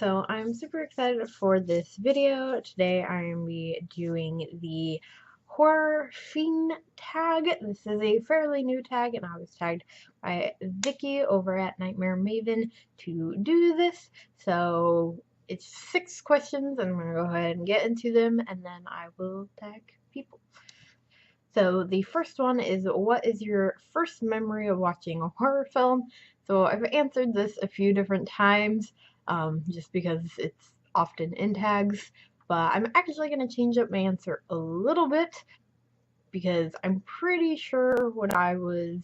So I'm super excited for this video. Today I am doing the horror Fiend tag. This is a fairly new tag, and I was tagged by Vicky over at Nightmare Maven to do this. So it's 6 questions, and I'm gonna go ahead and get into them, and then I will tag people. So the first one is, what is your first memory of watching a horror film? So I've answered this a few different times, just because it's often in tags, but I'm actually going to change up my answer a little bit, because I'm pretty sure when I was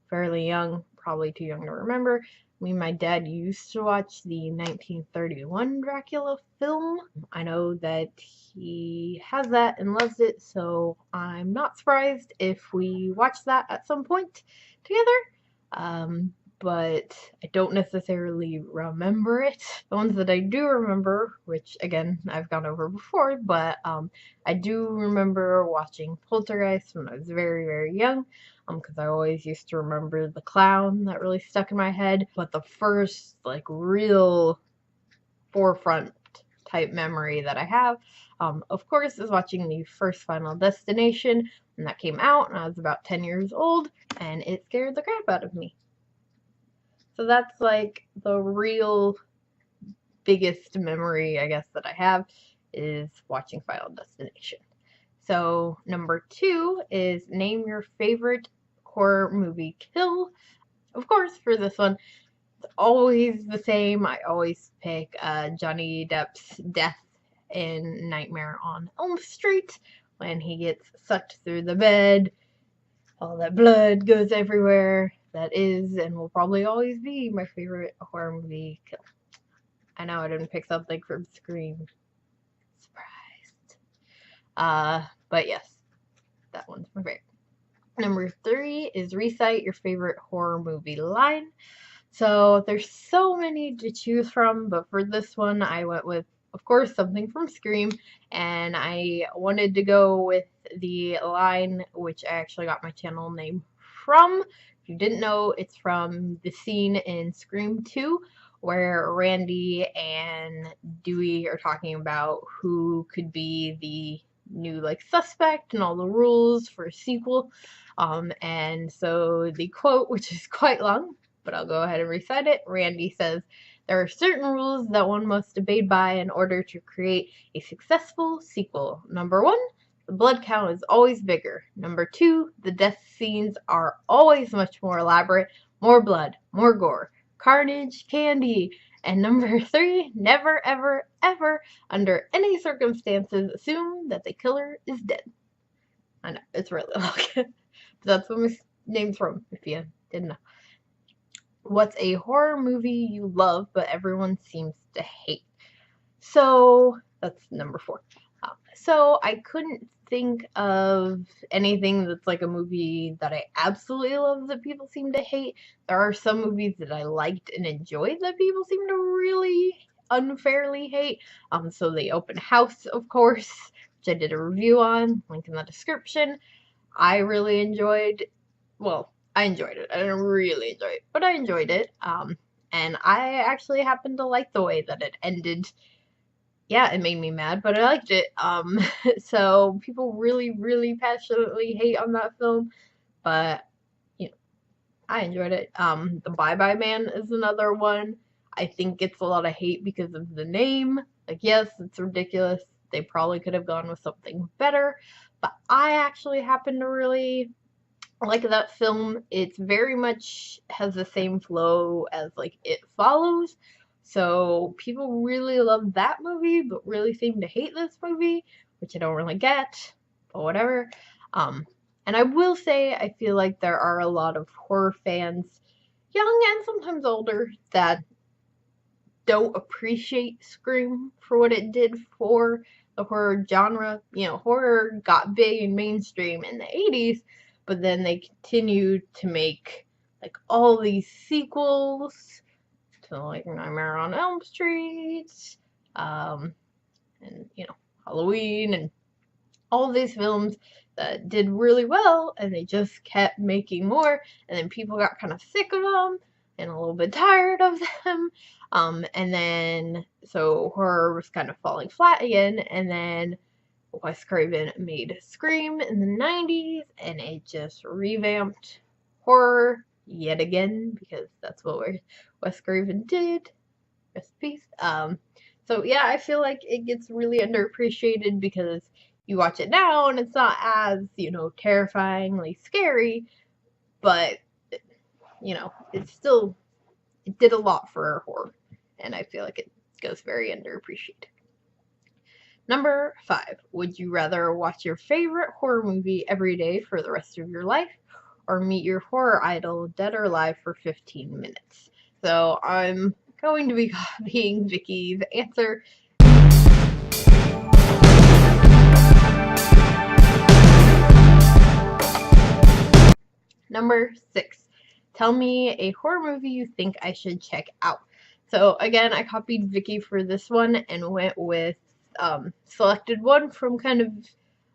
fairly young, probably too young to remember, me and my dad used to watch the 1931 Dracula film. I know that he has that and loves it, so I'm not surprised if we watch that at some point together. But I don't necessarily remember it. The ones that I do remember, which again I've gone over before, but I do remember watching Poltergeist when I was very, very young, because I always used to remember the clown that really stuck in my head. But the first like real forefront type memory that I have, of course, is watching the first Final Destination when that came out, and I was about 10 years old, and it scared the crap out of me. So that's like the real biggest memory, I guess, that I have, is watching Final Destination. So number 2 is, name your favorite horror movie kill. Of course, for this one, it's always the same. I always pick Johnny Depp's death in Nightmare on Elm Street, when he gets sucked through the bed. All that blood goes everywhere. That is and will probably always be my favorite horror movie kill. I know I didn't pick something from Scream. Surprised. But yes, that one's my favorite. Number 3 is, recite your favorite horror movie line. So there's so many to choose from, but for this one I went with, of course, something from Scream, and I wanted to go with the line which I actually got my channel name from. If you didn't know, it's from the scene in Scream 2 where Randy and Dewey are talking about who could be the new suspect and all the rules for a sequel. And so the quote, which is quite long, but I'll go ahead and recite it. Randy says, "There are certain rules that one must abide by in order to create a successful sequel. Number 1, the blood count is always bigger. Number 2, the death scenes are always much more elaborate. More blood, more gore. CarnageCandyy. And number 3, never, ever, ever, under any circumstances, assume that the killer is dead." I know, it's really long. But that's what my name's from, if you didn't know. What's a horror movie you love but everyone seems to hate? So that's number 4. So I couldn't think of anything that's like a movie that I absolutely love that people seem to hate. There are some movies that I liked and enjoyed that people seem to really unfairly hate. So The Open House, of course, which I did a review on, link in the description. I really enjoyed, well, I enjoyed it. I didn't really enjoy it, but I enjoyed it. And I actually happened to like the way that it ended. Yeah, it made me mad, but I liked it. So people really, really passionately hate on that film, but you know, I enjoyed it. The Bye Bye Man is another one. I think it's a lot of hate because of the name. Like, yes, it's ridiculous. They probably could have gone with something better, but I actually happen to really like that film. It's very much has the same flow as It Follows. So people really love that movie, but really seem to hate this movie, which I don't really get, but whatever. And I will say, I feel like there are a lot of horror fans, young and sometimes older, that don't appreciate Scream for what it did for the horror genre. You know, horror got big and mainstream in the 80s, but then they continued to make all these sequels to Nightmare on Elm Street, and Halloween, and all these films that did really well, and they just kept making more, and then people got kind of sick of them and a little bit tired of them. And then, so horror was kind of falling flat again, and then Wes Craven made Scream in the 90s, and it just revamped horror yet again, because that's what Wes Craven did. Rest in peace. So yeah, I feel like it gets really underappreciated because you watch it now and it's not as, terrifyingly scary, but, it did a lot for horror, and I feel like it goes very underappreciated. Number 5, would you rather watch your favorite horror movie every day for the rest of your life, or meet your horror idol dead or alive for 15 minutes? So I'm going to be copying Vicky's answer. Number 6, tell me a horror movie you think I should check out. So again, I copied Vicky for this one and went with selected one from kind of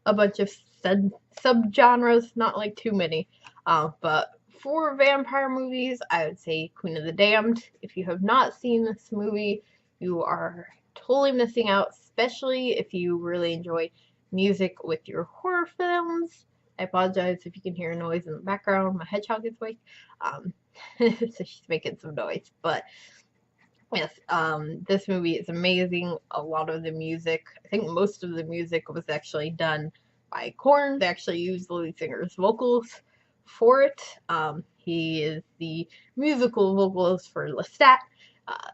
a bunch of subgenres, not like too many. But for vampire movies, I would say Queen of the Damned. If you have not seen this movie, you are totally missing out, especially if you really enjoy music with your horror films. I apologize if you can hear noise in the background. My hedgehog is awake. So she's making some noise. But yes, this movie is amazing. A lot of the music, I think most of the music was actually done by Korn. They actually used the lead singer's vocals for it. He is the musical vocalist for Lestat.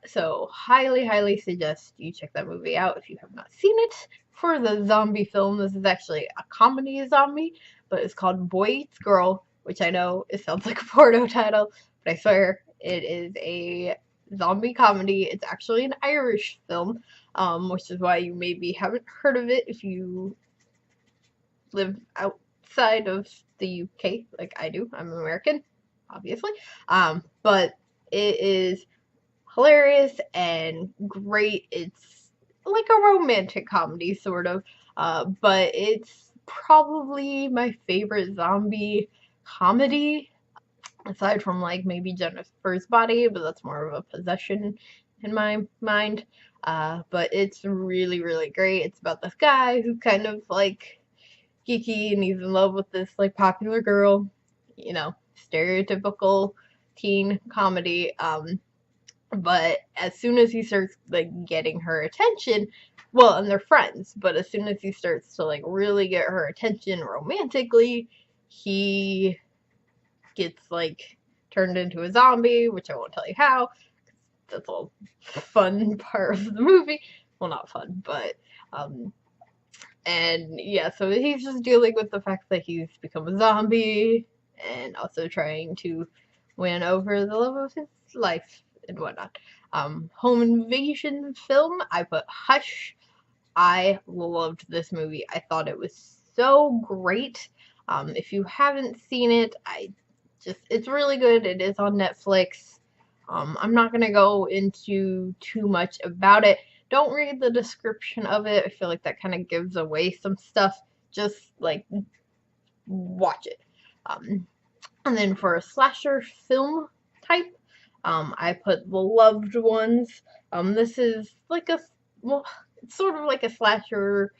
So highly, highly suggest you check that movie out if you have not seen it. For the zombie film, this is actually a comedy zombie, but it's called Boy Eats Girl, which I know it sounds like a porno title, but I swear it is a zombie comedy. It's actually an Irish film, which is why you maybe haven't heard of it if you live outside of the UK, like I do. I'm American, obviously. But it is hilarious and great. It's like a romantic comedy, sort of, but it's probably my favorite zombie comedy, aside from like maybe Jennifer's Body, but that's more of a possession in my mind. But it's really, really great. It's about this guy who's kind of like geeky and he's in love with this like popular girl, stereotypical teen comedy. But as soon as he starts like getting her attention, well, and they're friends, but as soon as he starts to like really get her attention romantically, he gets like turned into a zombie, which I won't tell you how. That's all fun part of the movie. Well, not fun, but and yeah, so he's just dealing with the fact that he's become a zombie and also trying to win over the love of his life and whatnot. Home invasion film, I put Hush. I loved this movie. I thought it was so great. If you haven't seen it, it's really good. It is on Netflix. I'm not gonna go into too much about it. Don't read the description of it. I feel like that kind of gives away some stuff. Just like watch it. And then for a slasher film type, I put The Loved Ones. This is like it's sort of like a slasher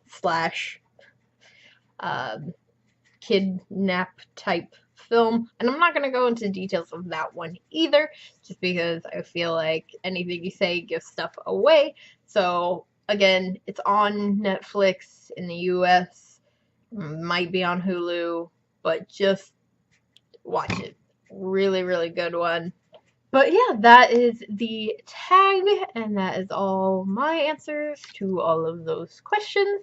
slash kidnap type film, and I'm not going to go into details of that one either, just because I feel like anything you say gives stuff away. So again, it's on Netflix in the US, might be on Hulu, but just watch it. Really, really good one. But yeah, that is the tag, and that is all my answers to all of those questions.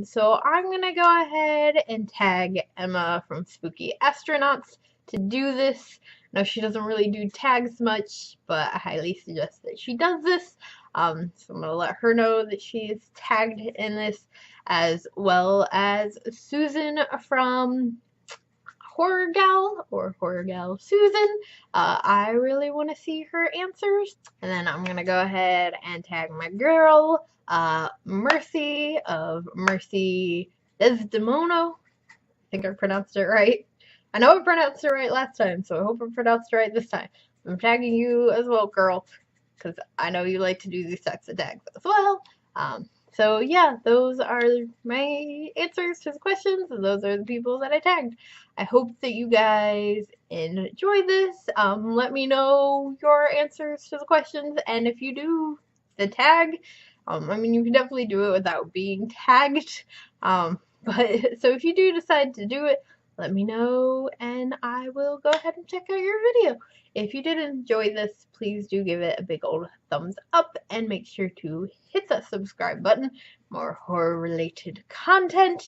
So I'm going to go ahead and tag Emma from Spooky Astronauts to do this. No, she doesn't really do tags much, but I highly suggest that she does this. So I'm going to let her know that she is tagged in this, as well as Susan from Horror Gal Susan. I really want to see her answers. And then I'm going to go ahead and tag my girl, Mercy of Mercy Desdemono. I think I pronounced it right. I know I pronounced it right last time, so I hope I pronounced it right this time. I'm tagging you as well, girl, because I know you like to do these types of tags as well. So yeah, those are my answers to the questions, and those are the people that I tagged. I hope that you guys enjoy this. Let me know your answers to the questions, and if you do the tag, I mean, you can definitely do it without being tagged. But so if you do decide to do it, let me know, and I will go ahead and check out your video. If you did enjoy this, please do give it a big old thumbs up and make sure to hit that subscribe button. More horror related content.